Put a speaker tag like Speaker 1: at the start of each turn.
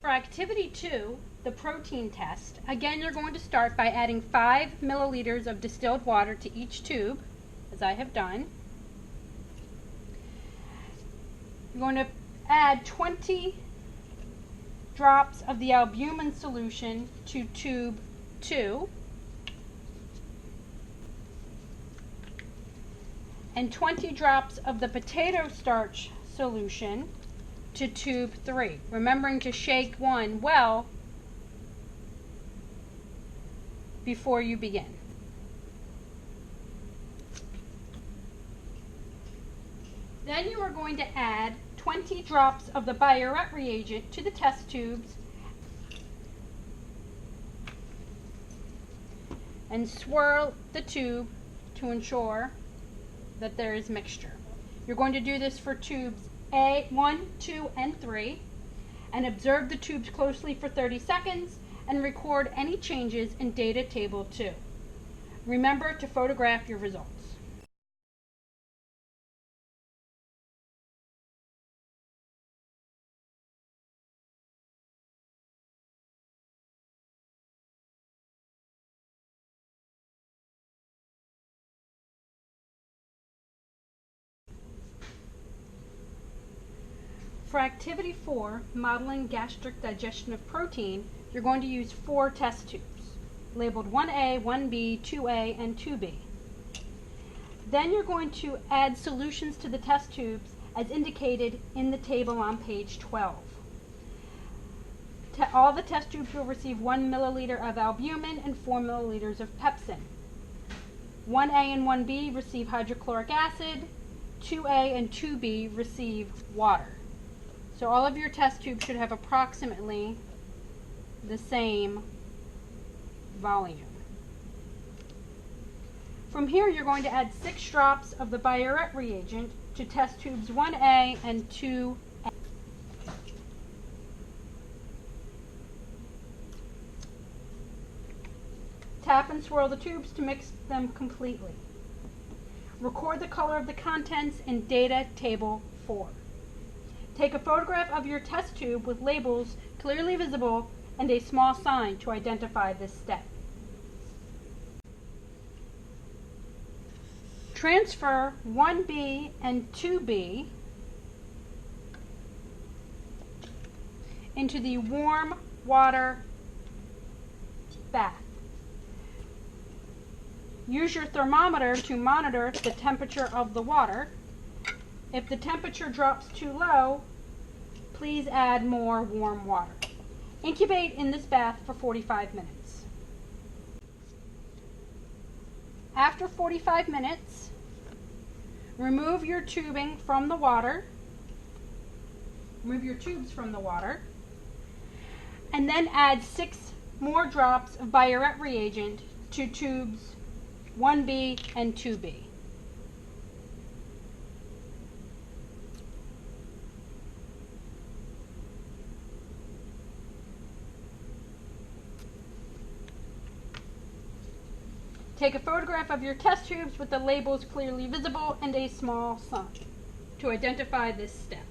Speaker 1: For activity 2, the protein test, again you're going to start by adding 5 milliliters of distilled water to each tube, as I have done. You're going to add 20 drops of the albumin solution to tube 2 and 20 drops of the potato starch solution to tube 3, remembering to shake one well before you begin. Then you are going to add 20 drops of the Biuret reagent to the test tubes and swirl the tube to ensure that there is mixture. You're going to do this for tubes A1, 2, and 3, and observe the tubes closely for 30 seconds and record any changes in data table 2. Remember to photograph your results. For activity 4, modeling gastric digestion of protein, you're going to use 4 test tubes, labeled 1A, 1B, 2A, and 2B. Then you're going to add solutions to the test tubes as indicated in the table on page 12. All the test tubes will receive 1 milliliter of albumin and 4 milliliters of pepsin. 1A and 1B receive hydrochloric acid, 2A and 2B receive water. So all of your test tubes should have approximately the same volume. From here, you're going to add 6 drops of the Biuret reagent to test tubes 1A and 2A. Tap and swirl the tubes to mix them completely. Record the color of the contents in data table 4. Take a photograph of your test tube with labels clearly visible and a small sign to identify this step. Transfer 1B and 2B into the warm water bath. Use your thermometer to monitor the temperature of the water. If the temperature drops too low, please add more warm water. Incubate in this bath for 45 minutes. After 45 minutes, remove your tubing from the water. Remove your tubes from the water, and then add 6 more drops of Biuret reagent to tubes 1B and 2B. Take a photograph of your test tubes with the labels clearly visible and a small sign to identify this step.